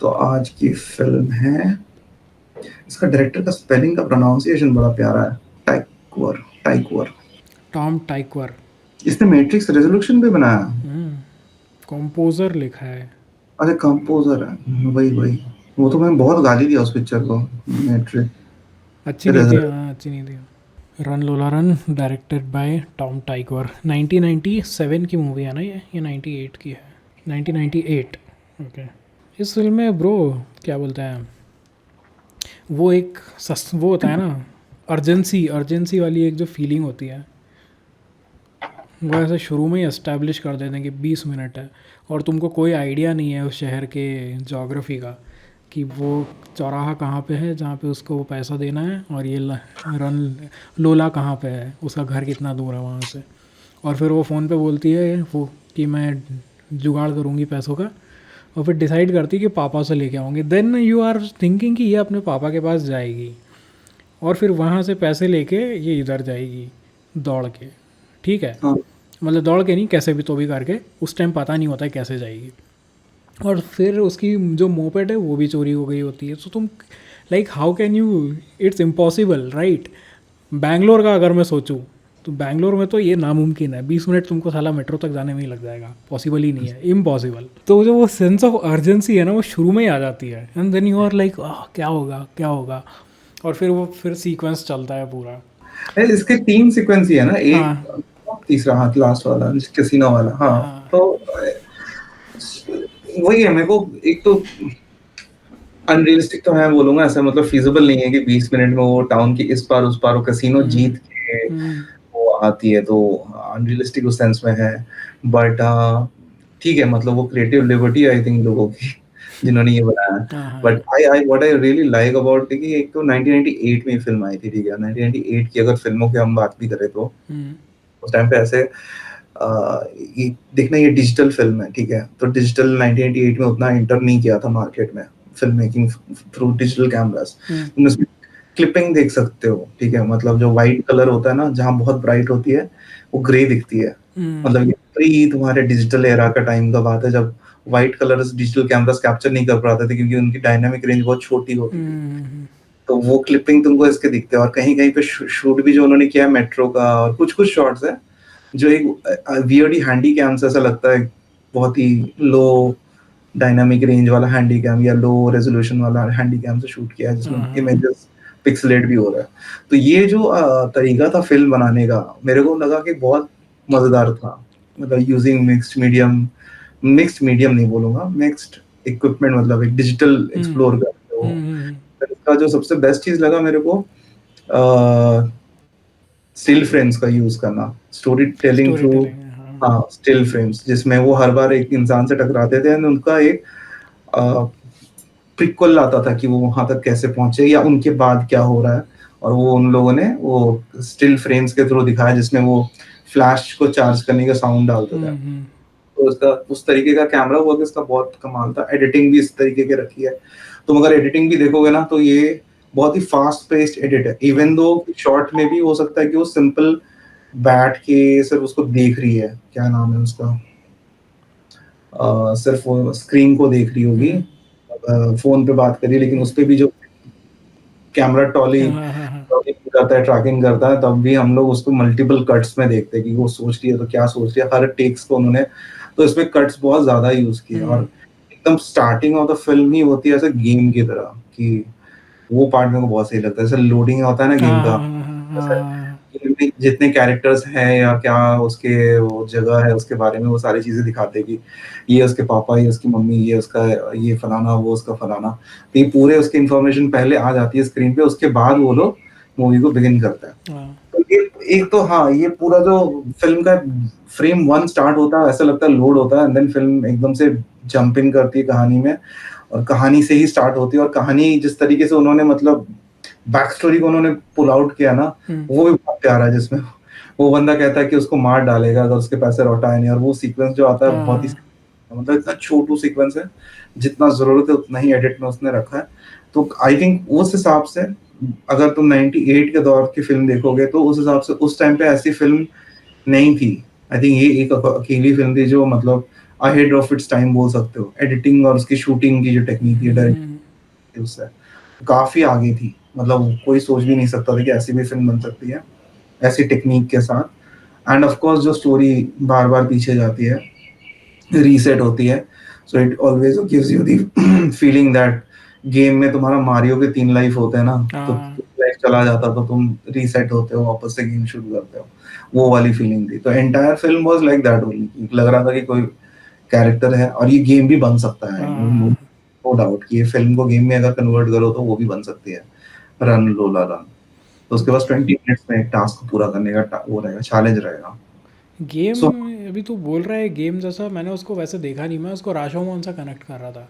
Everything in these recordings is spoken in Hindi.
तो आज की फिल्म है, इसका डायरेक्टर का स्पेलिंग का प्रोनाउंसिएशन बड़ा प्यारा है। टाइकवर, टाइकवर। टॉम टाइकवर। इसने मैट्रिक्स रेजोल्यूशन भी बनाया। कंपोज़र लिखा है। अरे कंपोजर है, वही वही। वो तो मैंने बहुत गाली दिया उस पिक्चर को, मैट्रिक्स अच्छी नहीं थी, हाँ अच्छी नहीं थी। रन लोला रन, डायरेक्टेड बाय टॉम टाइकवर। 1997 की मूवी है ना ये 98 की है। 1998। ओके। इस फिल्म में ब्रो क्या बोलते हैं, वो एक वो होता है ना, अर्जेंसी अर्जेंसी वाली एक जो फीलिंग होती है, वो ऐसे शुरू में ही एस्टैब्लिश कर देते हैं कि 20 मिनट है और तुमको कोई आइडिया नहीं है उस शहर के जोग्राफ़ी का, कि वो चौराहा कहाँ पे है जहाँ पे उसको वो पैसा देना है, और ये रन लोला कहाँ पे है, उसका घर कितना दूर है वहाँ से। और फिर वो फ़ोन पे बोलती है वो कि मैं जुगाड़ करूँगी पैसों का, और फिर डिसाइड करती है कि पापा से लेके आऊँगी। देन यू आर थिंकिंग कि ये अपने पापा के पास जाएगी और फिर वहाँ से पैसे लेके ये इधर जाएगी दौड़ के, ठीक है। हाँ। मतलब दौड़ के नहीं, कैसे भी तो भी करके, उस टाइम पता नहीं होता है कैसे जाएगी। और फिर उसकी जो मोपेड है वो भी चोरी हो गई होती है। तो तुम like how can you, it's impossible right. Bangalore का अगर मैं सोचूं तो बैंगलोर में तो ये नामुमकिन है, 20 मिनट तुमको साला मेट्रो तक जाने में ही लग जाएगा, पॉसिबल ही नहीं है, इम्पॉसिबल। तो जो वो सेंस ऑफ अर्जेंसी है ना वो शुरू में ही आ जाती है, and then you are like क्या होगा क्या होगा। और फिर वो फिर सीक्वेंस चलता है पूरा। अरे इसके 3 सीक्वेंस ही है ना, हाँ एक तीसरा हाथ लास्ट वाला कैसीनो वाला। हाँ। हाँ। तो वही है, मेरे को एक तो अनरियलिस्टिक तो मैं बोलूंगा, ऐसा मतलब फिजिबल नहीं है कि 20 मिनट में वो टाउन की इस पार उस पार वो कैसीनो हम्म, जीत के हम्म, वो आती है, तो अनरियलिस्टिक उस सेंस में है। बट ठीक है, मतलब वो क्रिएटिव लिबर्टी आई थिंक लोगों की जिन्होंने ये बनाया। हाँ हाँ but I I what I really like about कि एक तो 1998 में फिल्म आई थी, ठीक है। 1998 की अगर फिल्मों की हम बात भी करें तो हम्म, उस टाइम पे ऐसे ये देखना, ये डिजिटल फिल्म है, ठीक है। तो डिजिटल 1998 में उतना एंटर नहीं किया था मार्केट में, film making through digital cameras. Hmm, तुम इसमें क्लिपिंग देख सकते हो, ठीक है। मतलब जो व्हाइट कलर होता है ना, जहाँ बहुत ब्राइट होती है वो ग्रे दिखती है। हम्म, मतलब ये प्री तुम्हारे डिजिटल एरा का टाइम का बात है, जब white colour digital cameras capture नहीं कर पाते थे क्योंकि उनकी डायनामिक रेंज बहुत छोटी होती थी। हम्म, तो वो क्लिपिंग तुमको इसके दिखते हैं, और कहीं कहीं पे शूट भी जो उन्होंने किया है मेट्रो का, और कुछ कुछ शॉट्स है जो एक वियर्ड हैंडी कैम से ऐसा लगता है, बहुत ही लो डायनामिक रेंज वाला हैंडी कैम या लो रेजोल्यूशन वाला हैंडी कैम से शूट किया है, जिसमें हाँ हाँ इमेजेस पिक्सलेट भी हो रहा है। तो ये जो तरीका था फिल्म बनाने का, मेरे को लगा कि बहुत मजेदार था। मतलब यूजिंग मिक्स्ड मीडियम नहीं बोलूंगा, मिक्स्ड इक्विपमेंट, मतलब एक डिजिटल हम्म, एक्सप्लोर करते हो। हम्म, इसका जो सबसे बेस्ट चीज लगा मेरे को, स्टिल फ्रेम्स का यूज करना, story telling story through. Telling हाँ। हाँ, स्टिल फ्रेम्स जिसमें वो हर बार एक इंसान से टकराते थे, एंड उनका एक प्रिक्वल आता था कि वो वहां तक कैसे पहुंचे या उनके बाद क्या हो रहा है। और वो उन लोगों ने वो स्टिल फ्रेम्स के थ्रू दिखाया, जिसमें वो फ्लैश को चार्ज करने का साउंड डालते थे। तो उसका उस तरीके का कैमरा वर्क इसका बहुत कमाल था। एडिटिंग भी इस तरीके की रखी है। तुम अगर एडिटिंग भी देखोगे ना, तो ये बहुत ही फास्ट पेस्ड एडिट है। इवन दो शॉर्ट में भी हो सकता है कि वो सिंपल बैठ के सिर्फ उसको देख रही है, क्या नाम है उसका, सिर्फ वो स्क्रीन को देख रही होगी, फोन पे बात करी, लेकिन उस पे भी जो कैमरा टॉली हाँ हाँ हाँ। करता है, ट्रैकिंग करता है, तब भी हम लोग उसको मल्टीपल कट्स में देखते हैं कि वो सोच रही है तो क्या सोच रही है, हर टेक्स को उन्होंने तो इसमें कट्स बहुत ज्यादा यूज किए। और एकदम स्टार्टिंग ऑफ द फिल्म ही होती है ऐसे गेम की तरह, कि वो पार्ट मेरे को बहुत सही लगता है, जैसे लोडिंग होता है ना गेम हाँ का, हाँ हाँ ऐसा हाँ। जितने कैरेक्टर्स हैं या क्या उसके वो जगह है उसके बारे में वो सारी चीजें दिखाते हैं कि ये उसके पापा, ये उसकी मम्मी, ये उसका ये फलाना, वो उसका फलाना। तो ये पूरे उसकी इन्फॉर्मेशन पहले आ जाती है स्क्रीन पे, उसके बाद वो लोग मूवी को बिगिन करते हैं। तो ये एक तो हाँ, ये पूरा जो फिल्म का फ्रेम वन स्टार्ट होता है, ऐसा लगता है लोड होता है, एंड देन फिल्म एकदम से जंप इन करती है कहानी में, और कहानी से ही स्टार्ट होती है। और कहानी जिस तरीके से उन्होंने मतलब बैक स्टोरी को उन्होंने पुल आउट किया ना, वो भी बहुत प्यारा है। जिसमें वो बंदा कहता है कि उसको मार डालेगा अगर उसके पैसे लौटाए नहीं, और वो सीक्वेंस जो आता है बहुत ही, मतलब इतना छोटू सीक्वेंस है, जितना जरूरत है उतना ही एडिट में उसने रखा है। तो आई थिंक उस हिसाब से अगर तुम 98 के दौर की फिल्म देखोगे, तो उस हिसाब से उस टाइम पे ऐसी फिल्म नहीं थी। आई थिंक ये एक अकेली फिल्म थी जो मतलब अहेड ऑफ इट्स टाइम बोल सकते हो। एडिटिंग और उसकी शूटिंग की जो टेक्निक है, डायरेक्ट उससे काफ़ी आगे थी। मतलब कोई सोच भी नहीं सकता था कि ऐसी भी फ़िल्म बन सकती है, ऐसी टेक्निक के साथ। एंड ऑफ कोर्स जो स्टोरी बार-बार पीछे जाती है, रीसेट होती है, so it always gives you the feeling that game में तुम्हारा मारियो के 3 लाइफ होते हैं ना, तो लाइफ चला जाता तो तुम रीसेट होते हो, वापस से गेम शुरू करते हो, वो वाली फीलिंग थी। तो entire film was like that only. लग रहा था कि कोई कैरेक्टर है और ये गेम भी बन सकता है, नो डाउट कि ये फिल्म को गेम में अगर कन्वर्ट करो तो वो भी बन सकती है, रन लोला रन। तो उसके पास 20 मिनट्स में एक टास्क पूरा करने का वो रहेगा, चैलेंज रहेगा। गेम। सो अभी तू बोल रहा है गेम जैसा, मैंने उसको वैसे देखा नहीं, मैं उसको राशोमोन से कनेक्ट कर रहा था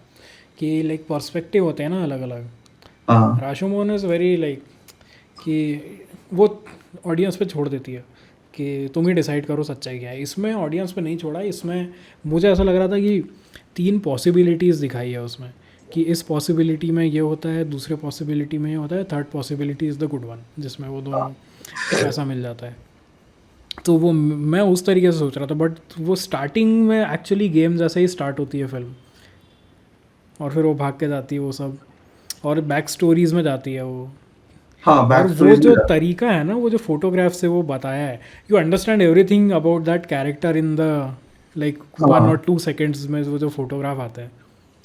कि लाइक पर्सपेक्टिव होते हैं ना अलग अलग। हाँ राशोमोन इज़ वेरी लाइक कि वो ऑडियंस पे छोड़ देती है कि तुम ही डिसाइड करो सच्चाई क्या है। इसमें ऑडियंस पे नहीं छोड़ा, इसमें मुझे ऐसा लग रहा था कि 3 पॉसिबिलिटीज़ दिखाई है उसमें, कि इस पॉसिबिलिटी में ये होता है, दूसरे पॉसिबिलिटी में ये होता है, third possibility is the good one, जिसमें वो दोनों को पैसा मिल जाता है। तो वो मैं उस तरीके से सोच रहा था, बट वो स्टार्टिंग में एक्चुअली गेम जैसे ही स्टार्ट होती है फिल्म, और फिर वो भाग के जाती है वो सब, और बैक स्टोरीज में जाती है वो। हाँ, और बैक वो स्टोरीज जो भी तरीका है ना, वो जो फोटोग्राफ से वो बताया है, you understand everything about that character in the like 1 और 2 सेकेंड्स में वो जो फोटोग्राफ आता है।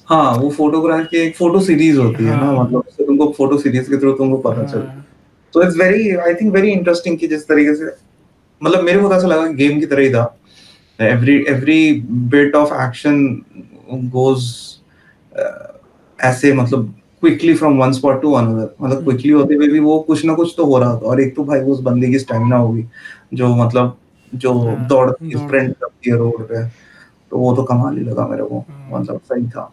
हाँ, वो फोटोग्राफ की एक फोटो सीरीज होती है ना, हाँ मतलब उससे तुमको फोटो सीरीज के थ्रू तुमको पता चलता है। हाँ। तो it's very, I think very interesting कि जिस तरीके से, मतलब मेरे को तो ऐसा लगा गेम की तरह ही था। Every every bit of action goes ऐसे, मतलब quickly from one spot to another, मतलब क्विकली होते हुए भी वो कुछ ना कुछ तो हो रहा था। और एक तो भाई उस बंदे की स्टेमिना होगी, जो मतलब जो हाँ दौड़ती दौड़। स्प्रिंट करती है रोड पे, तो वो तो कमाल ही लगा मेरे को, हाँ। मतलब सही था।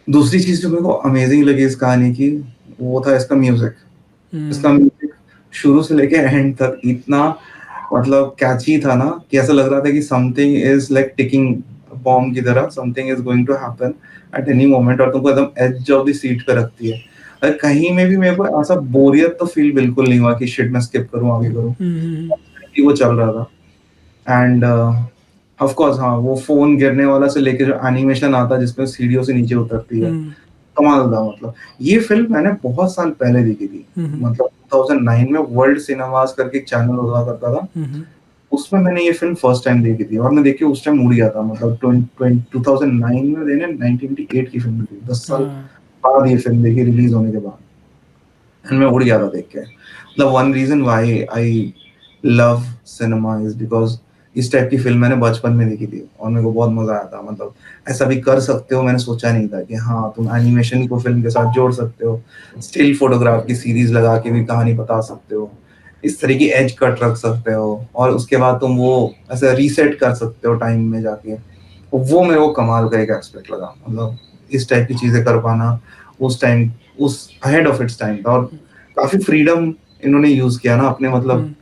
दूसरी चीज जो मेरे को अमेजिंग लगी इस कहानी की, वो था इसका म्यूजिक। इसका हम्म, म्यूजिक शुरू से लेके एंड तक इतना मतलब कैची था ना, कि ऐसा लग रहा था कि something is like ticking bomb की तरह, something is going to happen at any moment, और तुमको एकदम एज ऑफ द सीट पे रखती है। अगर कहीं में भी मेरे को ऐसा बोरियत तो फील बिल्कुल नहीं हुआ कि शिट मैं स्किप करूं आगे करूं, हम्म, कि वो चल रहा था। एंड ऑफ कोर्स हाँ, वो फोन गिरने वाला से लेके जो एनिमेशन आता है जिसमें सीढ़ियों से नीचे उतरती है, हम्म, कमाल था। मतलब ये फिल्म मैंने बहुत साल पहले देखी थी, हम्म, मतलब 2009 में वर्ल्ड सिनेमास करके एक चैनल हुआ करता था, हम्म, उसमें मैंने ये फिल्म फर्स्ट टाइम देखी थी। और मैं देखी उस टाइम उड़ गया था, मतलब 2009 में देने 1998 की फिल्म थी, 10 साल हाँ। बाद ये फिल्म देखी रिलीज होने के बाद, एंड मैं उड़ गया था देख के। मतलब one reason why I love cinema is because इस टाइप की फिल्म मैंने बचपन में देखी थी और मेरे को बहुत मजा आया था। मतलब ऐसा भी कर सकते हो, मैंने सोचा नहीं था कि हाँ तुम एनिमेशन को फिल्म के साथ जोड़ सकते हो, स्टिल फोटोग्राफ की सीरीज लगा के भी कहानी बता सकते हो, इस तरह की एज कट रख सकते हो, और उसके बाद तुम वो ऐसे रीसेट कर सकते हो टाइम में जाके। वो मेरे को कमाल का एक एस्पेक्ट लगा, मतलब इस टाइप की चीजें कर पाना उस टाइम, उस अहेड ऑफ इट्स टाइम था। और काफी फ्रीडम इन्होंने यूज किया ना अपने, मतलब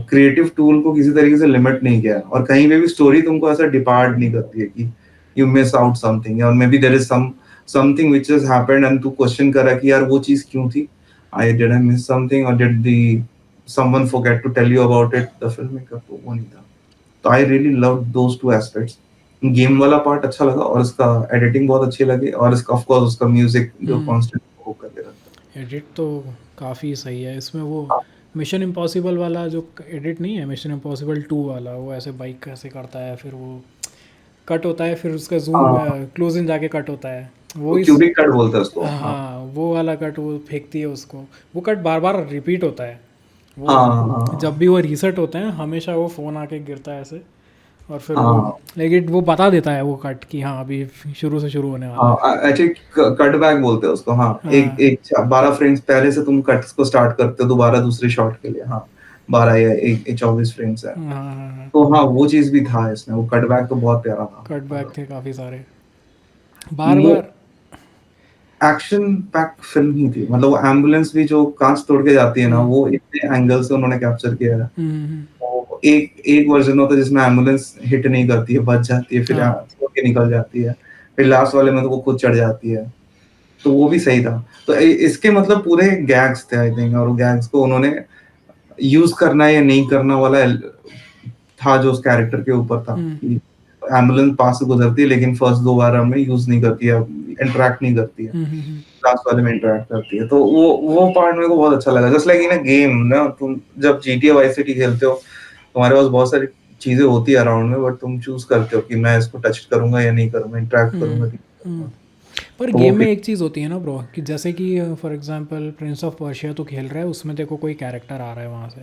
क्रिएटिव टूल को किसी तरीके से लिमिट नहीं किया, और कहीं पे भी स्टोरी तुमको ऐसा डिपार्ट नहीं करती है कि यू मिस आउट समथिंग, और maybe there is something which has happened and तू क्वेश्चन करा कि यार वो चीज क्यों थी, आई मिस समथिंग, और did the someone forget to tell you about it, the film maker, तो वो नहीं था। तो I really love those two aspects. Game वाला पार्ट अच्छा लगा, और इसका एडिटिंग बहुत अच्छी लगी, और इसका ऑफ कोर्स उसका म्यूजिक जो कांस्टेंट वो करके रखता एडिट तो काफ़ी सही है इसमें। वो है। मिशन इम्पॉसिबल वाला जो एडिट नहीं है, मिशन इम्पॉसिबल 2 वाला, वो ऐसे बाइक कैसे करता है, फिर वो कट होता है, फिर उसका जूम हाँ, क्लोज इन जाके कट होता है, वो वो इस। क्यूबिक कट बोलते हैं उसको। हाँ हाँ वो वाला कट, वो फेंकती है उसको, वो कट बार बार रिपीट होता है। वो हाँ जब हाँ भी वो रीसेट होते हैं हमेशा वो फ़ोन आके गिरता है ऐसे, और फिर वो हाँ लेकिन वो बता देता है वो कट कि हाँ अभी शुरू से शुरू होने वाला है। हाँ, एक्चुअली कट बैक बोलते हैं उसको। हाँ, एक हाँ एक 12 फ्रेम्स पहले से तुम कट को स्टार्ट करते हो दोबारा दूसरे शॉट के लिए। हाँ, 12 या एक 24 फ्रेम्स है। हाँ हाँ हाँ। तो हाँ, वो चीज भी था इसमें, वो कट बैक तो बहुत प्यारा था। कट बैक मतलब थे काफ़ी सारे, बार वो बार। एक्शन पैक फिल्म ही थी। मतलब वो एम्बुलेंस भी जो कांच तोड़ के जाती है ना, वो इतने एंगल से उन्होंने कैप्चर किया है। वो एक एक वर्जन होता है जिसमें एम्बुलेंस हिट नहीं करती है, बच जाती है, फिर हाँ। छोड़ के निकल जाती है, फिर लास्ट वाले में तो वो खुद चढ़ जाती है। तो वो भी सही था। तो इसके मतलब पूरे गैग्स थे आई थिंक, और वो गैग्स को उन्होंने यूज करना या नहीं करना वाला था जो उस कैरेक्टर के ऊपर था, कि एम्बुलेंस पास से गुजरती है लेकिन फर्स्ट 2 बार हमें यूज नहीं करती है, इंटरेक्ट नहीं करती है, लास्ट वाले में इंटरेक्ट करती है। तो वो पार्ट मेरे को बहुत अच्छा लगा। Just like in a game ना, तुम जब GTA वाइस सिटी खेलते हो तुम्हारे पास बहुत सारी चीजें होती है अराउंड में, बट तुम चूज करते हो कि मैं इसको टच करूंगा या नहीं करूंगा, इंटरेक्ट करूंगा कि नहीं करूंगा। पर तो वो गेम में एक चीज़ होती है ना ब्रो, कि जैसे कि for example Prince of Persia तो खेल रहा है, उसमें देखो कोई कैरेक्टर आ रहा है वहाँ से,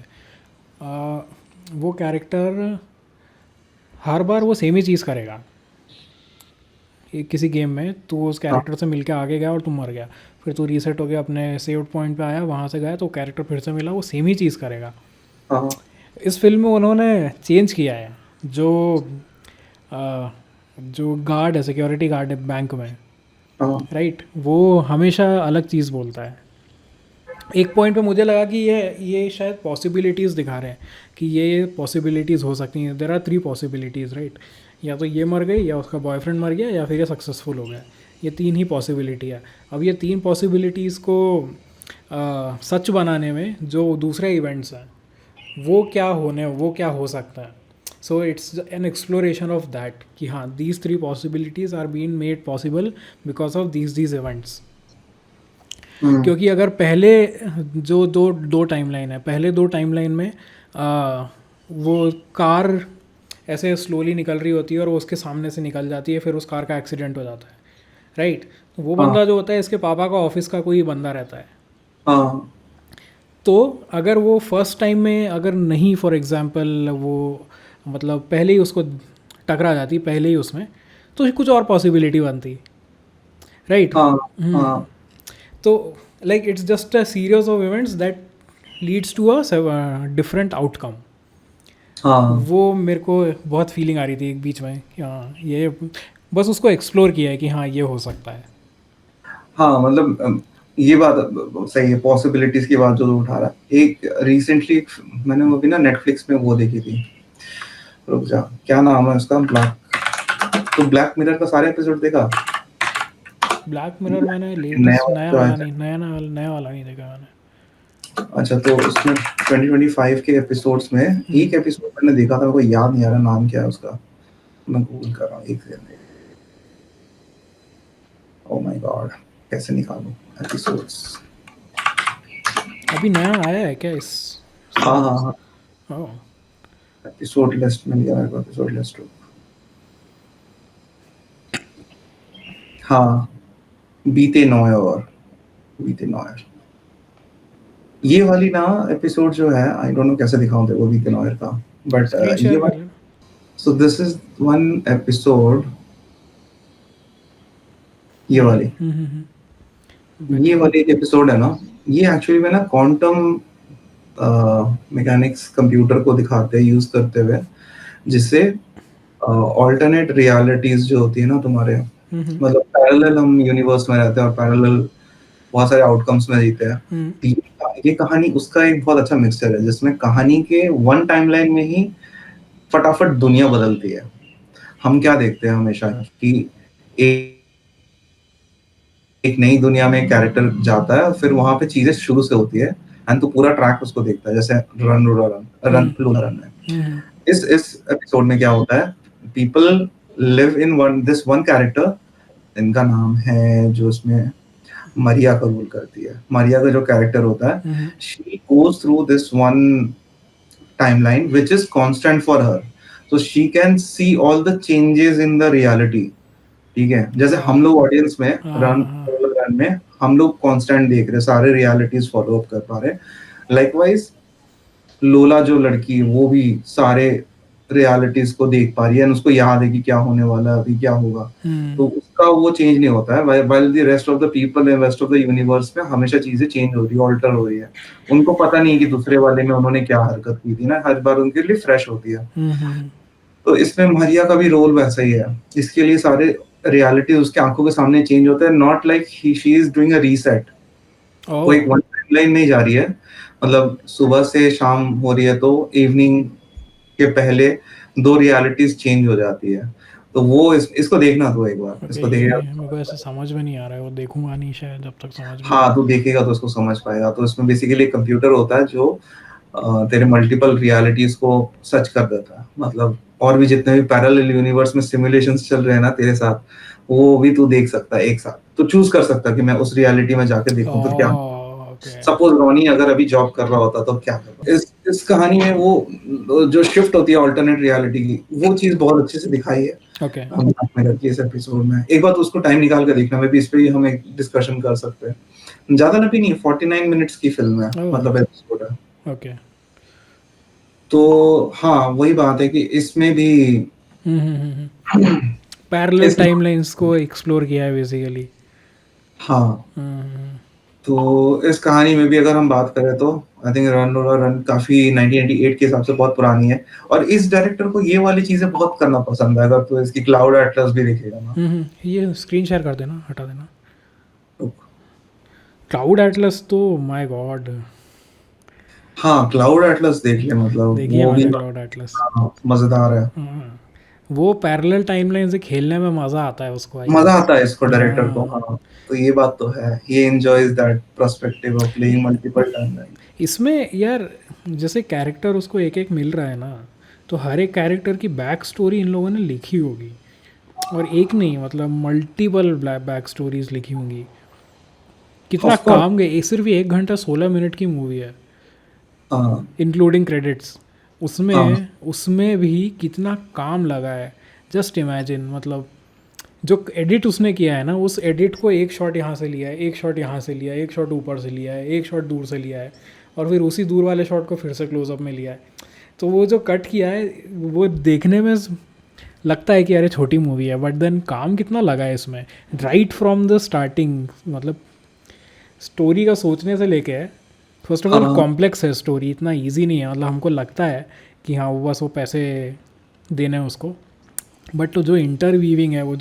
वो कैरेक्टर हर बार वो सेम ही चीज़ करेगा। किसी गेम में तो उस हाँ कैरेक्टर से मिलके आगे गया और तुम मर गया, फिर तू रीसेट हो गया अपने सेव्ड पॉइंट पे आया, वहाँ से गया तो कैरेक्टर फिर से मिला, वो सेम ही चीज़ करेगा। हाँ इस फिल्म में उन्होंने चेंज किया है। जो अ, जो गार्ड है, सिक्योरिटी गार्ड है बैंक में, हाँ राइट, वो हमेशा अलग चीज़ बोलता है। एक पॉइंट पे मुझे लगा कि ये शायद पॉसिबिलिटीज़ दिखा रहे हैं कि ये पॉसिबिलिटीज़ हो सकती हैं। देर आर 3 पॉसिबिलिटीज़, राइट, या तो ये मर गई, या उसका बॉयफ्रेंड मर गया, या फिर ये सक्सेसफुल हो गया। ये 3 ही पॉसिबिलिटी है। अब ये 3 पॉसिबिलिटीज़ को सच बनाने में जो दूसरे इवेंट्स हैं वो क्या हो सकता है। So it's an exploration of that कि हाँ, these 3 possibilities are been made possible because of these events. क्योंकि अगर पहले जो दो टाइमलाइन है, पहले 2 टाइमलाइन में वो कार ऐसे स्लोली निकल रही होती है और वो उसके सामने से निकल जाती है, फिर उस कार का एक्सीडेंट हो जाता है, राइट। तो वो हाँ बंदा जो होता है इसके पापा का ऑफिस का कोई बंदा रहता है। हाँ तो अगर वो फर्स्ट टाइम में अगर नहीं, फॉर एग्जांपल वो मतलब पहले ही उसको टकरा जाती पहले ही उसमें, तो कुछ और पॉसिबिलिटी बनती, राइट। हाँ हाँ तो like it's just a series of events that leads to a different outcome. हाँ वो मेरे को बहुत फीलिंग आ रही थी एक बीच में कि हाँ, ये बस उसको एक्सप्लोर किया है कि हाँ ये हो सकता है। हाँ मतलब ये बात सही है, पॉसिबिलिटीज की बात जो तू उठा रहा है। एक रिसेंटली मैंने वो भी ना नेटफ्लिक्स में वो देखी थी, रुक जा, क्या नाम है उसका, ब्लैक, तो ब्लैक मिरर का सारे एपिसोड देखा? ब्लैक मिरर मैंने नया लेटेस्ट वाला नया जो आया वाला था। नहीं, नया वाला नहीं देखा मैंने। अच्छा, तो उसमें 2025 के एपिसोड्स में एक एपिसोड मैंने देखा था, मेरे को याद नहीं आ रहा नाम क्या है उसका, मैं गूगल कर रहा हूँ एक सेकंड। ओह माय गॉड, कैसे निकालूं एपिसोड्स? अभी नया आया है क्या इस हाँ साल? हाँ हाँ, ओह, एपिसोड लिस्ट में लिया है, एपिसोड लिस्ट। हाँ, बीते नॉयर, बीते नॉयर, ये वाली ना एपिसोड जो है, आई डोंट नो कैसे दिखाऊं तेरे को बीते नॉयर का, बट स्क्रीन ये शेयर कर वाली, लेना। So this is one episode, ये वाली, ये बेटर। वाली एक एपिसोड है ना, ये एक्चुअली में ना क्वांटम मैकेनिक्स कंप्यूटर को दिखाते हैं यूज करते हुए, जिससे ऑल्टरनेट रियलिटीज जो होती है ना तुम्हारे, मतलब पैरेलल हम यूनिवर्स में रहते हैं और पैरेलल बहुत सारे आउटकम्स में जीते हैं। तो ये कहानी उसका एक बहुत अच्छा मिक्सचर है, जिसमें कहानी के वन टाइमलाइन में ही फटाफट दुनिया बदलती है। हम क्या देखते हैं हमेशा कि एक एक नई दुनिया में कैरेक्टर जाता है, फिर वहां पे चीजें शुरू से होती है, एंड तो पूरा ट्रैक उसको देखता है, जैसे रन लूला रन, रन लूला रन है। इस एपिसोड में क्या होता है, people live in one this one character, इनका नाम है जो इसमें मारिया का रोल करती है, मारिया का जो कैरेक्टर होता है, she goes through this one timeline which is constant for her, so she can see all the changes in the reality। ठीक है, जैसे हम लोग ऑडियंस में रन में हम लोग कांस्टेंट देख रहे, सारे रियलिटीज फॉलो अप कर पा रहे, लाइकवाइज लोला जो लड़की वो भी सारे रियलिटीज को देख पा रही है, उसको याद है कि क्या होने वाला है, अभी क्या होगा, तो उसका वो चेंज नहीं होता है, while the rest of the people and rest of the universe में हमेशा चीजें चेंज हो रही है, ऑल्टर हो रही है। उनको पता नहीं कि दूसरे वाले में उन्होंने क्या हरकत की थी ना, हर बार उनके लिए फ्रेश होती है। तो इसमें मारिया का भी रोल वैसा ही है, इसके लिए सारे रियलिटी उसके आंखों के सामने चेंज होते हैं, not like she is doing a reset, वो एक वन टाइमलाइन नहीं जा रही है, मतलब सुबह से शाम हो रही है तो इवनिंग के पहले 2 रियलिटीज चेंज हो जाती है। तो वो इसको देखना तो एक बार, इसको देखेगा। मेरे को ऐसे समझ में नहीं आ रहा है, वो देखूंगा नहीं शायद जब तक समझ में। हाँ, तो देखेगा तो उसको समझ पाएगा। तो इसमें बेसिकली कंप्यूटर होता है जो तेरे मल्टीपल रियलिटीज को सच कर देता है, मतलब और भी जितने भी पैरेलल यूनिवर्स में सिमुलेशंस चल रहे हैं ना तेरे साथ, वो भी तू देख सकता है एक साथ। तो चूज कर सकता है कि मैं उस रियलिटी में जाके देखूं तो क्या, ओके। सपोज रोनी अगर अभी जॉब कर रहा होता तो क्या करता। इस कहानी में वो जो शिफ्ट होती है ऑल्टरनेट रियलिटी की, वो चीज बहुत अच्छे से दिखाई है ओके। ब्लैक मिरर की इस एपिसोड में। एक बार तो उसको टाइम निकाल कर देखना, मैं भी इस पे ही हम एक डिस्कशन कर सकते हैं। ज्यादा लंबी नहीं, 49 मिनट्स की फिल्म है, ओह, मतलब एपिसोड है। ओके। तो हाँ वही बात है कि इसमें भी पैरेलल इस टाइमलाइंस को एक्सप्लोर किया है बेसिकली। हाँ, तो इस कहानी में भी अगर हम बात करें तो आई थिंक रन लोला रन काफी 1998 के हिसाब से बहुत पुरानी है। और इस डायरेक्टर को ये वाली चीजें बहुत करना पसंद है। अगर तो इसकी क्लाउड एटलस भी देखेगा ना, ये स्क्रीन शेयर कर देना, हटा देना। तो क्लाउड एटलस तो माय गॉड, हाँ क्लाउड एटलस देख ले, मतलब देखिए वो भी मैंने क्लाउड एटलस। मजेदार है। वो पैरेलल टाइमलाइन से खेलने में मज़ा आता है उसको, आई मजा गेस। आता है इसको डायरेक्टर को, हाँ, हाँ। तो ये बात तो है, he enjoys that perspective of playing multiple timeline. इसमें यार जैसे कैरेक्टर उसको एक एक मिल रहा है ना, तो हर एक कैरेक्टर की बैक स्टोरी इन लोगों ने लिखी होगी, और एक नहीं, मतलब मल्टीपल बैक स्टोरीज लिखी होंगी। कितना ऑफ कोर्स। काम गए, ये सिर्फ 1 घंटा 16 मिनट की मूवी है, हाँ इंक्लूडिंग क्रेडिट्स। हाँ उसमें भी कितना काम लगा है। जस्ट इमेजिन, मतलब जो एडिट उसने किया है ना, उस एडिट को एक शॉट यहाँ से लिया है, एक शॉट यहाँ से लिया है, एक शॉट ऊपर से लिया है, एक शॉट दूर से लिया है, और फिर उसी दूर वाले शॉट को फिर से क्लोजअप में लिया है। तो वो जो कट किया है, वो देखने में लगता है कि अरे छोटी मूवी है, बट देन काम कितना लगा है इसमें, राइट फ्रॉम द स्टार्टिंग। मतलब स्टोरी का सोचने से लेके, फर्स्ट ऑफ ऑल हाँ कॉम्प्लेक्स है स्टोरी, इतना इजी नहीं है। मतलब हमको लगता है कि हाँ वो बस वो पैसे देने हैं उसको, बट तो जो इंटरवीविंग है, वो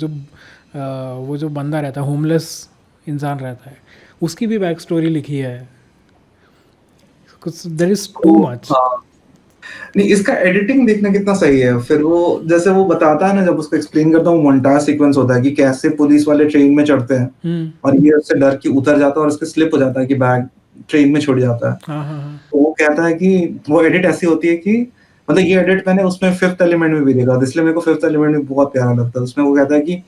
जो बंदा रहता है, होमलेस इंसान रहता है, उसकी भी बैक स्टोरी लिखी है। कुछ देयर इज टू तो मच। हाँ, नहीं इसका एडिटिंग देखना कितना सही है। फिर वो जैसे वो बताता है ना, जब उसको एक्सप्लेन करता हूँ, मोन्टाज सीक्वेंस होता है कि कैसे पुलिस वाले ट्रेन में चढ़ते हैं और ये उससे डर के उतर जाता है और उसके स्लिप हो जाता है कि बैग ट्रेन में छूट जाता है। हाँ हाँ हाँ। तो वो कहता है कि वो एडिट ऐसी होती है कि मतलब ये एडिट मैंने उसमें फिफ्थ एलिमेंट में भी देखा, इसलिए मेरे को फिफ्थ एलिमेंट भी बहुत प्यारा लगता है। उसमें वो कहता है कि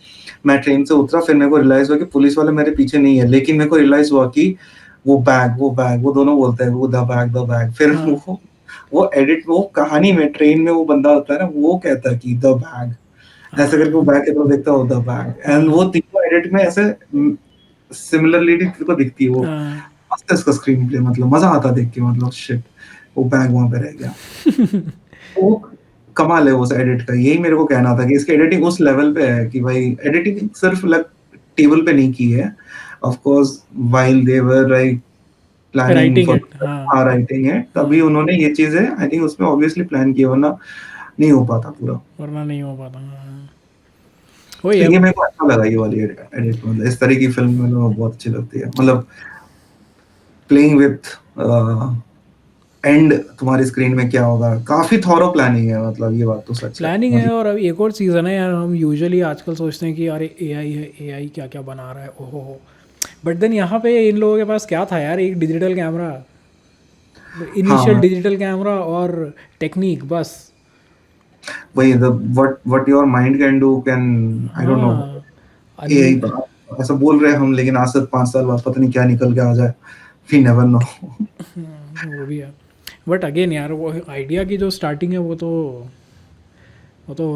मैं ट्रेन से उतरा, फिर मेरे को रियलाइज हुआ कि पुलिस वाले मेरे पीछे नहीं है, लेकिन मेरे को रियलाइज हुआ कि वो बैग वो दोनों बोलते हैं, वो द बैग। फिर हाँ वो एडिट, वो कहानी में ट्रेन में वो बंदा होता है ना, वो कहता है कि द बैग, ऐसे करके वो बैग की तरफ देखता है, द बैग। एंड वो तीनों एडिट में ऐसे सिमिलरिटी तेरे को दिखती है। वो हाँ। मस्त है इसका स्क्रीन प्ले, मतलब मजा आता देख के, मतलब शिट वो बैग वहां पे रह गया। वो कमाल है उस एडिट का। यही मेरे को कहना था कि इसकी एडिटिंग उस लेवल पे है कि भाई एडिटिंग सिर्फ लग टेबल पे नहीं की है। Of course while they were like planning writing for it. हाँ राइटिंग है, तभी हाँ, उन्होंने ये चीजें आई थिंक उसमें ऑब्वियसली प्लान किया, वरना नहीं हो पाता पूरा। वरना नहीं हो पाता। हाँ। वही तो है। ये मेरे को अच्छा लगा, ये वाली एडिट, मतलब इस तरह की फिल्म में बहुत अच्छी लगती है। मतलब प्लेइंग विथ एंड तुम्हारी स्क्रीन में क्या होगा, काफी थॉरो प्लानिंग है, मतलब ये बात तो सच है प्लानिंग है, मतलब। और अभी एक और चीज़ है ना यार, हम यूजुअली आजकल सोचते हैं कि अरे एआई है, एआई क्या क्या बना रहा है, ओहो हो। बट देन यहाँ पे इन लोगों के पास क्या था यार, एक डिजिटल कैमरा, इनिशियल हाँ डिजिटल कैमरा और टेक्निक, बस। वही what your mind can do can, I don't know. हाँ। यही अन, ऐसा बोल रहे हैं हम, लेकिन आज से 5 साल बाद पता नहीं क्या निकल के आ जाए, वी नेवर नो। वो भी है। बट अगेन यार, वो आइडिया की जो स्टार्टिंग है, वो तो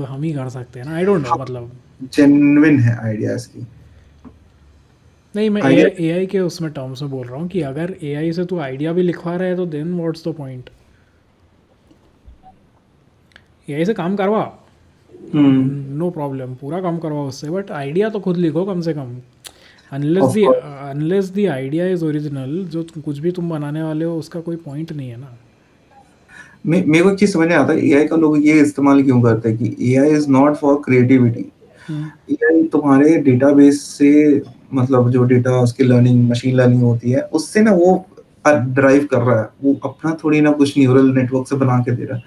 हम ही कर सकते हैं ना, आई डोंट नो मतलब। जेन्युइन है आइडियाज की। नहीं, मैं आइडिया एआई के उसमें टर्म्स में बोल रहा हूँ कि अगर एआई से तू आइडिया भी लिखवा रहा है, तो then what's the point. AI से काम करवा, नो प्रॉब्लम, पूरा काम करवा उससे, बट आइडिया तो खुद लिखो कम से कम। Unless of the course. Unless the idea is original, जो कुछ भी तुम बनाने वाले हो उसका कोई पॉइंट नहीं है ना। मेरे को एक चीज समझ नहीं आता, एआई का लोग ये इस्तेमाल क्यों करते हैं कि AI is not for creativity. Hmm, AI तुम्हारे डेटाबेस से, मतलब जो डेटा उसकी लर्निंग मशीन लर्निंग होती है उससे ना वो ड्राइव कर रहा है, वो अपना थोड़ी ना कुछ न्यूरल नेटवर्क से बना के दे रहा है।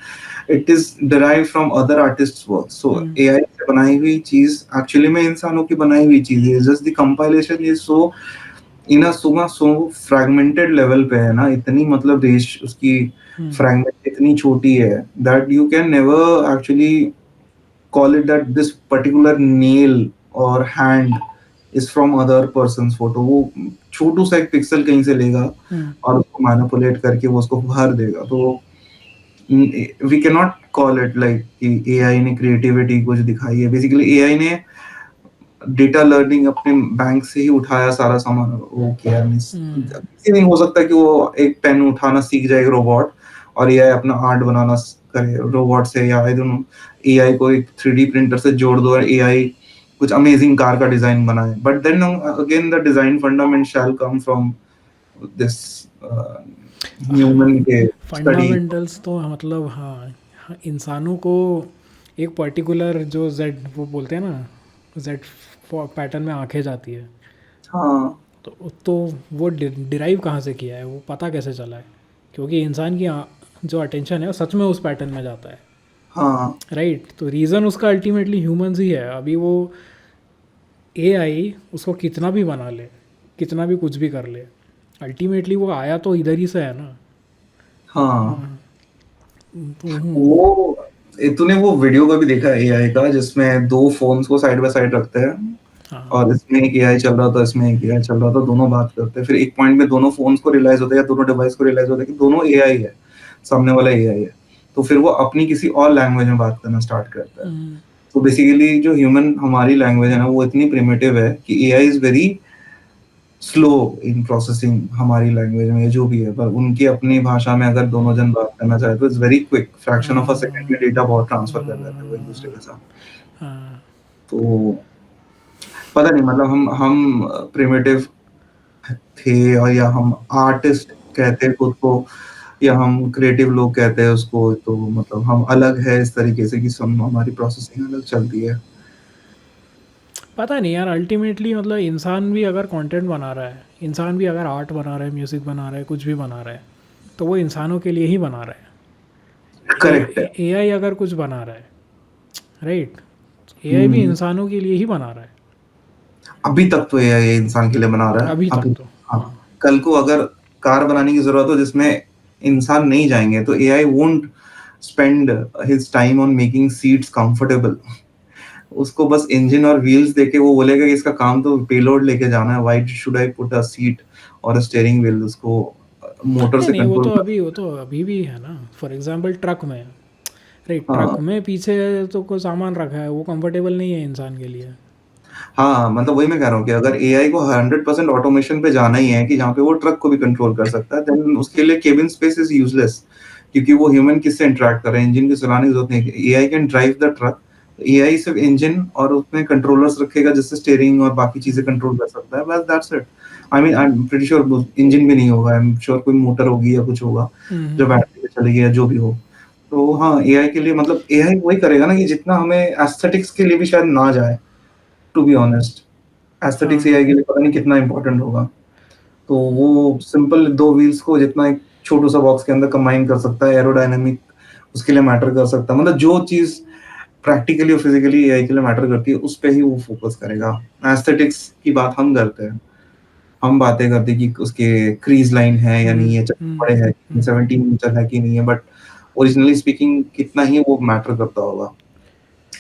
It is derive from other artist work. So hmm, AI से बनाई हुई चीज एक्चुअली में इंसानों की बनाई हुई चीज है, just the compilation is so in a so fragmented level पे है ना, इतनी मतलब रेश उसकी हम्म, फ्रैगमेंट इतनी छोटी है that you can never actually call it that this particular nail or hand is from other person's photo. वो छोटू सा एक पिक्सल कहीं से लेगा और उसको मैनिपुलेट करके वो उसको भर देगा. तो we cannot call it like कि AI ने क्रिएटिविटी कुछ दिखाई है. बेसिकली AI ने डेटा लर्निंग अपने बैंक से ही उठाया सारा सामान वो किया. किसी नहीं हो सकता कि वो एक पेन उठाना सीख जाए रोबोट और AI अपना आर्ट बनाना करे रोबोट से, या आई डोंट नो AI को एक 3D प्रिंटर से जोड़ दो और AI कुछ अमेजिंग कार का डिजाइन बनाए. But then again the design fundament shall come from this human के स्टडी. फंडामेंटल्स तो मतलब हाँ, इंसानों को एक पर्टिकुलर जो जेड वो बोलते हैं ना, जेड पैटर्न में आंखें जाती है. हाँ तो वो डिराइव कहाँ से किया है, वो पता कैसे चला है? क्योंकि इंसान की जो अटेंशन है वो सच में उस पैटर्न में जाता है. हाँ राइट. तो रीज़न उसका अल्टीमेटली ह्यूमंस ही है. अभी वो AI उसको कितना भी बना ले, कितना भी कुछ भी कर ले, अल्टीमेटली वो आया तो इधर ही से है ना. हाँ. तो वो तूने वो वीडियो का भी देखा है AI का जिसमें दो फोन्स को साइड बाय साइड रखते हैं हाँ, और इसमें एक AI चल रहा था, इसमें एक AI चल रहा था, दोनों बात करते हैं. फिर एक पॉइंट में दोनों फोन्स को रियलाइज होता है या दोनों डिवाइस को रियलाइज होता है कि दोनों AI है, सामने वाला AI है. तो फिर वो अपनी किसी और लैंग्वेज में बात करना स्टार्ट करता है. तो बेसिकली जो ह्यूमन हमारी लैंग्वेज है ना वो इतनी प्रिमिटिव है कि AI is very slow in processing हमारी लैंग्वेज में जो भी है. पर उनकी अपनी भाषा में अगर दोनों जन बात करना चाहे तो it's very quick, fraction of a second में डेटा बहुत ट्रांसफर कर देते हैं वो एक दूसरे के साथ. हाँ. तो पता नहीं मतलब हम प्रिमिटिव थे और या हम आर्टिस्ट कहते हैं खुद को या हम क्रिएटिव लोग कहते हैं उसको. तो मतलब हम अलग है इस तरीके से कि सब हमारी प्रोसेसिंग अलग चलती है. पता नहीं यार, अल्टीमेटली मतलब इंसान भी अगर कंटेंट बना रहा है, इंसान भी अगर आर्ट बना रहा है, म्यूज़िक बना रहा है, कुछ भी बना रहा है, तो वो इंसानों के लिए ही बना रहा है. करेक्ट है. AI अगर कुछ बना रहा है, राइट, AI भी इंसानों के लिए ही बना रहा है अभी तक तो AI इंसान के लिए बना रहा है अभी तक तो. हाँ. कल को अगर कार बनाने की जरूरत हो जिसमें इंसान नहीं जाएंगे तो AI won't spend his time on making seats comfortable. उसको बस इंजन और व्हील्स देके वो बोलेगा कि इसका काम तो पेलोड लेके जाना है. Why should I put a seat और अ स्टीयरिंग व्हील? उसको मोटर से नहीं, वो कंट्रोल तो अभी भी है ना. फॉर एग्जांपल ट्रक में, राइट, हाँ ट्रक में पीछे तो कोई सामान रखा है, वो कंफर्टेबल नहीं है इंसान के लिए. हाँ. मतलब वही मैं कह रहा हूँ कि अगर AI को 100% ऑटोमेशन पे जाना ही है कि जहाँ पे वो ट्रक को भी कंट्रोल कर सकता है देन उसके लिए केबिन स्पेस इज यूजलेस. क्योंकि वो ह्यूमन किससे इंटरेक्ट कर रहे हैं, इंजन की चलाने की जरूरत नहीं. AI can drive the truck. AI सिर्फ इंजन और उसमें कंट्रोलर्स रखेगा जिससे स्टीयरिंग और बाकी चीजें कंट्रोल कर सकता है. बस that's it. I am pretty sure engine भी नहीं होगा. आई एम श्योर कोई मोटर होगी या कुछ होगा जो बैटरी पे चलेगी या जो भी हो. तो हाँ AI के लिए मतलब AI वही करेगा ना कि जितना हमें एस्थेटिक्स के लिए भी शायद ना जाए. To be honest aesthetics AI के लिए पता नहीं कितना इंपॉर्टेंट होगा. तो वो सिंपल दो व्हील्स को जितना एक छोटू सा बॉक्स के अंदर कंबाइन कर सकता है, एरोडायनामिक उसके लिए मैटर कर सकता है. मतलब जो चीज प्रैक्टिकली और फिजिकली AI के लिए मैटर करती है उस पे ही वो फोकस करेगा. एस्थेटिक्स की बात हम करते हैं, हम बातें करते हैं कि उसके क्रीज लाइन है या नहीं है, बड़े है 17 इंच है कि नहीं है. बट ओरिजिनली स्पीकिंग कितना ही वो मैटर करता होगा.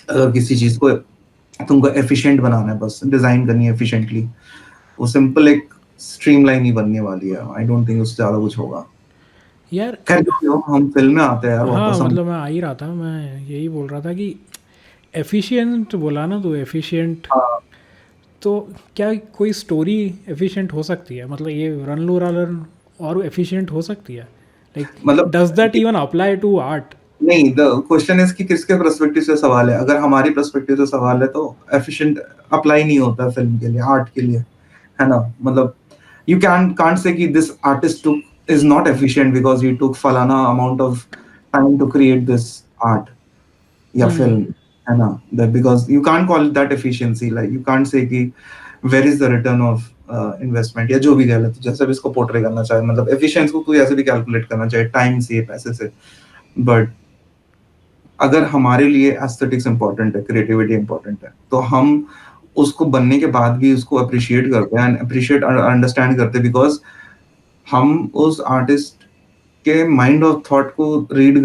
अगर किसी चीज को तुमको एफिशिएंट बनाना है, बस डिजाइन करनी है एफिशिएंटली, वो सिंपल एक स्ट्रीमलाइन ही बनने वाली है. आई डोंट थिंक उससे ज्यादा कुछ होगा. यार खैर जो हो, हम फिल्म में आते हैं यार हाँ, वापस. हम मतलब मैं आ ही रहा था, मैं यही बोल रहा था कि एफिशिएंट बोला ना तो एफिशिएंट, हाँ, तो क्या कोई स्टोरी एफिशिएंट हो सकती है? मतलब ये रन लोरा रन और एफिशिएंट हो सकती है? लाइक मतलब does that even apply to art? नहीं, द क्वेश्चन इज कि किसके पर्सपेक्टिव से सवाल है. अगर हमारी पर्सपेक्टिव से सवाल है तो एफिशिएंट अप्लाई नहीं होता फिल्म के लिए, आर्ट के लिए, है ना. मतलब you can't say कि this artist took is not efficient because he took फलाना amount of time to create this art या film, है ना. That because you can't call it that efficiency. Like you can't say कि where is the return of investment या जो भी कह ले तो जैसे भी इसको पोर्ट्रे करना चाहे. मतलब efficiency को तू ऐसे भी कैलकुलेट करना चाहे टाइम से, पैसे से. बट अगर हमारे लिए एस्थेटिक्स इंपॉर्टेंट है, क्रिएटिविटी इंपॉर्टेंट है, तो हम उसको बनने के बाद भी उसको अप्रिशिएट करते हैं, अप्रिशिएट अंडरस्टैंड करते हैं बिकॉज हम उस आर्टिस्ट के माइंड ऑफ थॉट को रीड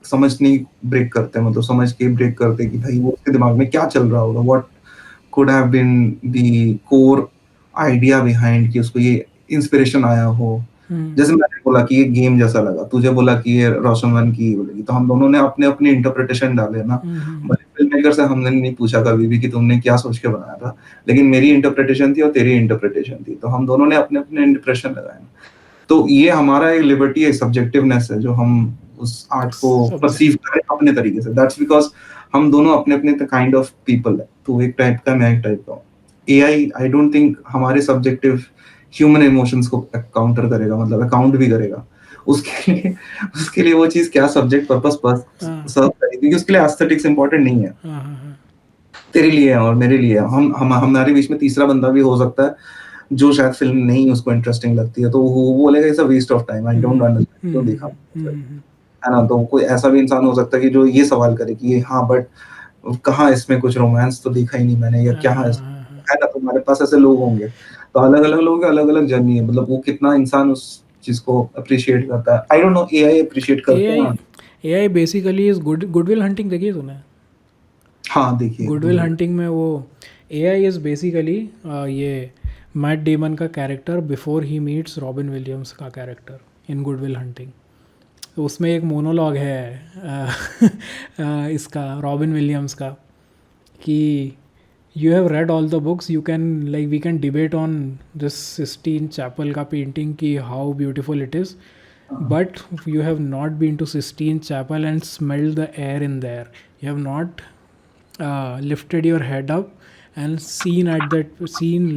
समझ नहीं ब्रेक करते, मतलब समझ के ब्रेक करते कि भाई वो उसके दिमाग में क्या चल रहा होगा, what could have been the core idea behind कि उसको ये इंस्पिरेशन आया हो। जैसे मैंने बोला कि ये गेम जैसा लगा, तुझे बोला कि ये रोशन वन की बोलेगी, तो हम दोनों ने अपने अपने इंटरप्रिटेशन डाले ना। भले फिल्म मेकर से हमने नहीं पूछा कभी भी कि तुमने क्या सोच के बनाया था, लेकिन मेरी इंटरप्रिटेशन थी और तेरी इंटरप्रिटेशन थी, तो हम दोनों ने अपने अपने इंटरप्रिटेशन लगाए ना। तो ये हमारा एक लिबर्टी, एक सब्जेक्टिवनेस है जो हम उस आर्ट को परसीव करें अपने तरीके से। दैट्स बिकॉज हम दोनों अपने अपने काइंड ऑफ पीपल है, तो एक टाइप का मैं एक टाइप का हूँ। एआई आई डोंट थिंक हमारे सब्जेक्टिव ह्यूमन इमोशंस को काउंटर करेगा, मतलब अकाउंट भी करेगा। उसके लिए वो चीज क्या सब्जेक्ट पर्पस पर सर्व करेगी, क्योंकि उसके लिए एस्थेटिक्स इंपॉर्टेंट नहीं है। तेरे लिए है और मेरे लिए है। हम हमारे बीच में तीसरा बंदा भी हो सकता है जो शायद फिल्म नहीं उसको इंटरेस्टिंग लगती है, तो वो बोलेगा it's a waste of time, I don't understand, क्यों देखा, है ना। तो कोई ऐसा भी इंसान हो सकता है कि जो ये सवाल करे कि ये हाँ बट कहाँ इसमें कुछ रोमांस तो देखा ही नहीं मैंने, या क्या है ना। तो हमारे पास ऐसे लोग होंगे, तो अलग अलग लोगों की अलग अलग जर्नी है, मतलब वो कितना इंसान उस चीज को अप्रिशिएट करता है। I don't know AI appreciate करते हैं। AI basically is Good Will Hunting देखी है तूने? हाँ देखिए, गुडविल हंटिंग में वो एआई इज बेसिकली ये मैट डेमन का character before he meets robin Williams का कैरेक्टर इन गुडविल हंटिंग। तो उसमें एक मोनोलॉग है इसका रॉबिन विलियम्स का कि you have read all the books, you can like we can debate on this Sistine Chapel का पेंटिंग कि how beautiful it is, but you have not been to Sistine Chapel and smelled the air in there, you have not lifted your head up and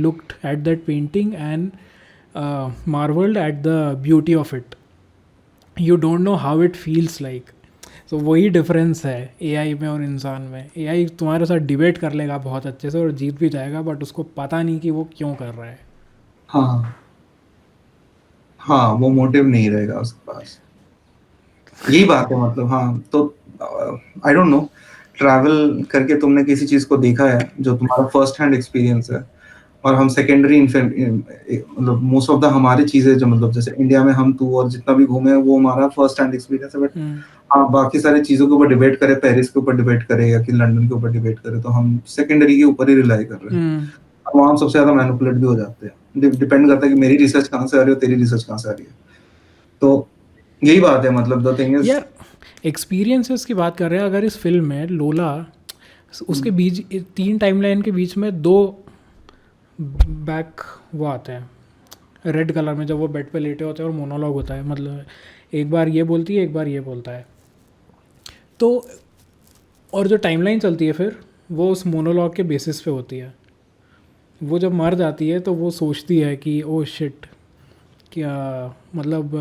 looked at that painting and marveled at the beauty of it. You don't know how it feels like. So वही डिफरेंस है एआई में और इंसान में। एआई तुम्हारे साथ डिबेट कर लेगा बहुत अच्छे से और जीत भी जाएगा, बट उसको पता नहीं कि वो क्यों कर रहा है। हाँ हाँ, वो मोटिव नहीं रहेगा उसके पास, यही बात है। मतलब हाँ, तो आई डोंट नो, ट्रैवल करके तुमने किसी चीज को देखा है जो तुम्हारा फर्स्ट हैंड एक्सपीरियंस है, और हम सेकेंडरी मतलब मोस्ट ऑफ द हमारी चीजें जो मतलब जैसे इंडिया में हम तू और जितना भी घूमे हैं वो हमारा फर्स्ट हैंड एक्सपीरियंस है। बट हाँ, बाकी सारी चीजों के ऊपर डिबेट करें, पेरिस के ऊपर डिबेट करें या कि लंदन के ऊपर डिबेट करें, तो हम सेकेंडरी के ऊपर ही रिलाई कर रहे हैं। वहाँ हम सबसे ज्यादा मैनिपुलेट भी हो जाते हैं। डिपेंड करता है कि मेरी रिसर्च कहाँ से आ रही है, तेरी रिसर्च कहाँ से आ रही है। तो यही बात है, मतलब द थिंग इज यार एक्सपीरियंसेस की बात कर रहे हैं। अगर इस फिल्म में लोला उसके बीच 3 टाइमलाइन के बीच में 2 बैक वो आते हैं रेड कलर में, जब वो बेड पे लेटे होते हैं और मोनोलॉग होता है, मतलब एक बार ये बोलती है एक बार ये बोलता है, तो और जो टाइमलाइन चलती है फिर वो उस मोनोलॉग के बेसिस पे होती है। वो जब मर जाती है तो वो सोचती है कि ओ शिट, क्या मतलब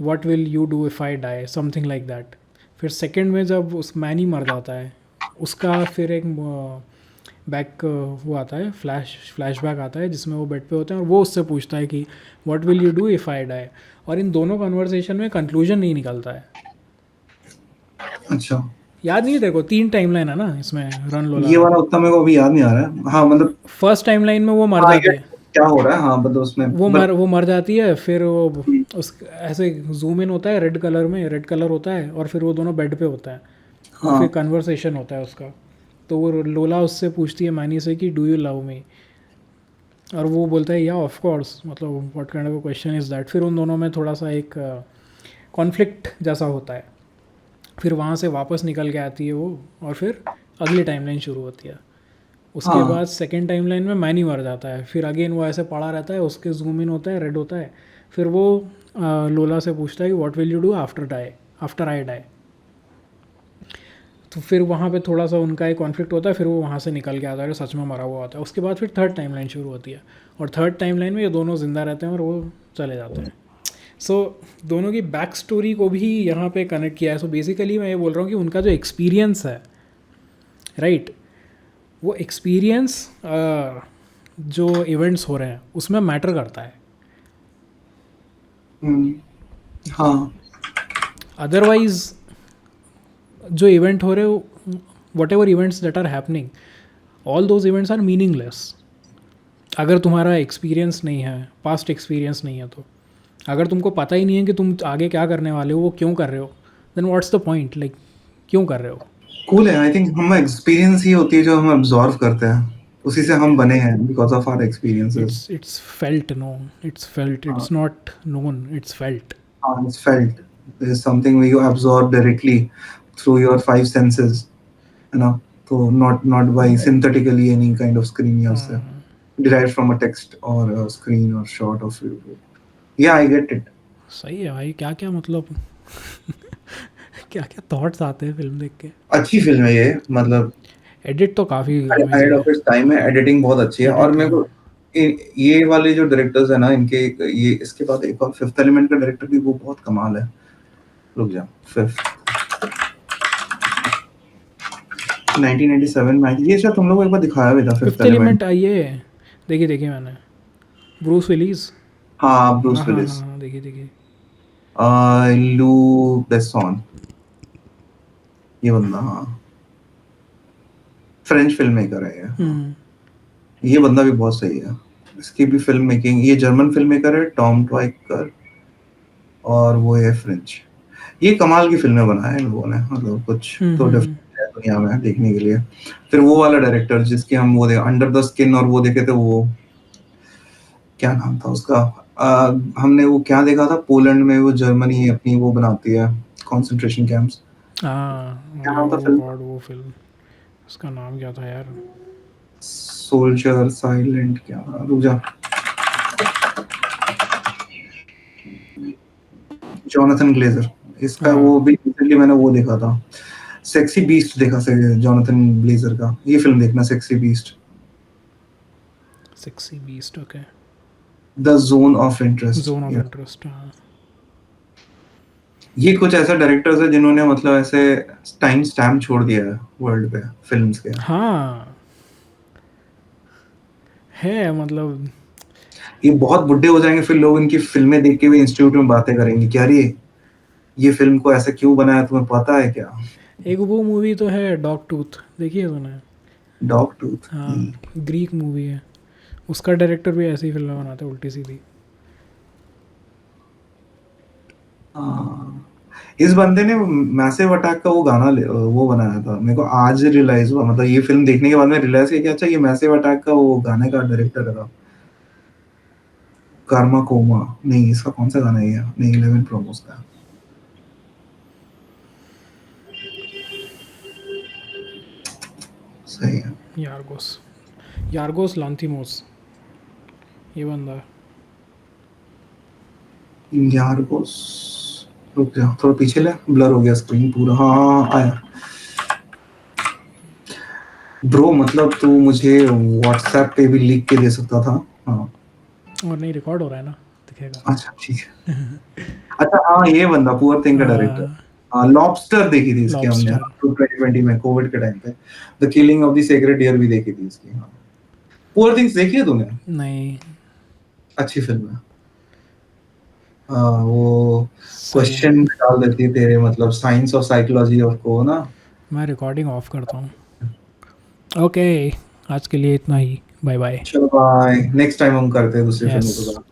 what will you do if I die, something like that. फिर सेकंड में जब उस मैनी मर जाता है उसका फिर एक बैक वो आता है, फ्लैशबैक आता है जिसमें वो बेड पे होते हैं और वो उससे पूछता है कि what will you do if I die, और इन दोनों कन्वर्सेशन में कंक्लूजन नहीं निकलता है। अच्छा, याद नहीं है तेरे को? 3 टाइमलाइन है ना इसमें रन लोला। ये वाला उतना मेरे को अभी याद नहीं आ रहा है। हाँ मतलब फर्स्ट टाइमलाइन में वो मर हाँ, जाती है, क्या हो रहा है, हाँ मतलब उसमें वो मर जाती है, फिर वो उस ऐसे जूम इन होता है रेड कलर में, रेड कलर होता है और फिर वो दोनों बेड पे होता है और हाँ फिर कन्वर्सेशन होता है उसका। तो वो लोला उससे पूछती है मैनी से कि डू यू लव मी, और वो बोलता है या ऑफ कोर्स, मतलब what kind of question is that. फिर उन दोनों में थोड़ा सा एक कॉन्फ्लिक्ट जैसा होता है, फिर वहाँ से वापस निकल के आती है वो और फिर अगली टाइमलाइन शुरू होती है। उसके बाद सेकेंड टाइमलाइन में मैनी मर जाता है, फिर अगेन वो ऐसे पड़ा रहता है, उसके जूम इन होता है, रेड होता है, फिर वो लोला से पूछता है कि what will you do after I die. तो फिर वहाँ पे थोड़ा सा उनका एक कॉन्फ्लिक्ट होता है, फिर वो वहाँ से निकल के आता है, सच में मरा हुआ होता है। उसके बाद फिर थर्ड टाइमलाइन शुरू होती है और थर्ड टाइमलाइन में ये दोनों ज़िंदा रहते हैं और वो चले जाते हैं। सो दोनों की बैक स्टोरी को भी यहाँ पे कनेक्ट किया है। सो बेसिकली मैं ये बोल रहा हूँ कि उनका जो एक्सपीरियंस है, राइट, वो एक्सपीरियंस जो इवेंट्स हो रहे हैं उसमें मैटर करता है। हाँ, अदरवाइज जो इवेंट हो रहे हो, whatever events that are happening, all those events are meaningless अगर तुम्हारा एक्सपीरियंस नहीं है, पास्ट एक्सपीरियंस नहीं है। तो अगर तुमको पता ही नहीं है कि तुम आगे क्या करने वाले हो, वो क्यों कर रहे हो, then what's the point, like क्यों कर रहे हो? कूल है। आई थिंक हम एक्सपीरियंस ही होती है जो हम अब्जॉर्व करते हैं, उसी से हम बने हैं because of our experiences. It's felt, no, it's felt, it's not known, it's felt. It's felt. There's something where you absorb directly through your five senses, you know. So not by synthetically any kind of screen या उससे derived from a text or a screen or shot of you. Yeah, I get it. सही है भाई, क्या क्या मतलब क्या क्या थॉट्स आते हैं फिल्म देख के। अच्छी फिल्म है ये, मतलब एडिट तो काफ़ी ahead of its time है, एडिटिंग बहुत अच्छी है। और मेरे को ये वाले जो डायरेक्टर्स है ना इनके, ये इसके बाद एक और फिफ्थ एलिमेंट का डायरेक्टर भी वो बहुत कमाल है। रुक जा, फिफ्थ 1997 में आई थी ये, शायद तुम लोग को एक बार दिखाया भी था फिफ्थ एलिमेंट। ये देखी मैंने, ब्रूस विलीज। हाँ, ब्रूस विलिस। हाँ देखी। लू बेसॉन, ये बंदा, हाँ, फ्रेंच फिल्म मेकर है ये बंदा भी बहुत सही है। इसकी भी फिल्म मेकिंग, ये जर्मन फिल्म मेकर है टॉम ट्वाइकर, और वो है फ्रेंच। ये कमाल की फिल्में बनाए हैं लोगों ने, मतलब कुछ तो डिफरेंट है दुनिया में देखने के लिए। फिर वो वाला डायरेक्टर जिसके हम वो अंडर द स्किन और वो देखे थे, वो क्या नाम था उसका, हमने वो क्या देखा था, पोलैंड में वो जर्मनी अपनी वो बनाती है कंसंट्रेशन कैंप्स। क्या नाम था फिल्म? वो फिल्म, उसका नाम क्या था यार? सोल्जर साइलेंट, क्या, रुक जा, जॉनथन ग्लेजर इसका। वो भी रिसेंटली मैंने वो देखा था, सेक्सी बीस्ट देखा से जॉनथन ग्लेजर का। ये फिल्म देखना, sexy beast. Okay. The zone of interest. ये कुछ ऐसा डायरेक्टर्स है जिन्होंने मतलब ऐसे टाइम स्टैम्प छोड़ दिया है वर्ल्ड पे फिल्म्स के। हाँ है, मतलब ये बहुत बुढ़े हो जाएंगे फिर लोग इनकी फिल्में देख के भी इंस्टीट्यूट में बातें करेंगे, क्या ये फिल्म को ऐसे क्यों बनाया, तुम्हें पता है क्या? एक वो मूवी तो है डॉग टूथ, देखी है तूने? डॉग टूथ, हाँ, ग्रीक मूवी है, उसका डायरेक्टर भी ऐसी फिल्में बनाता है उल्टी सीधी। इस बंदे ने मैसिव अटैक का वो गाना वो बनाया था, मेरे को आज रियलाइज हुआ, मतलब ये फिल्म देखने के बाद में रियलाइज किया कि अच्छा ये मैसिव अटैक का वो गाने का डायरेक्टर था। कर्मा कोमा, नहीं इसका कौन सा गाना है ये? नहीं, 11 प्रोमोस का। सही है। यार्गोस लांथिमोस, ये बंदा। यार्गोस, रुक जा थोड़ा पीछे ले, ब्लर हो गया स्क्रीन पूरा। हाँ आया। ब्रो मतलब तू मुझे व्हाट्सएप पे भी लिख के दे सकता था। हाँ, और नहीं, रिकॉर्ड हो रहा है ना, दिखेगा। अच्छा ठीक है। अच्छा हाँ, ये बंदा पुअर थिंग का डायरेक्टर। लॉबस्टर देखी थी इसकी हमने 2020 में, कोविड के टाइम पे। The killing of the sacred deer भी देखी थी इसकी। हाँ, पुअर थिंग्स देखी है तूने? नहीं। अच्छी फिल्म है। वो क्वेश्चन डाल देती है तेरे, मतलब साइंस और साइकोलॉजी ऑफ को ना। मैं रिकॉर्डिंग ऑफ करता हूँ। ओके, आज के लिए इतना ही, बाय बाय। चलो बाय, नेक्स्ट टाइम हम करते हैं दूसरी फिल्म के बाद।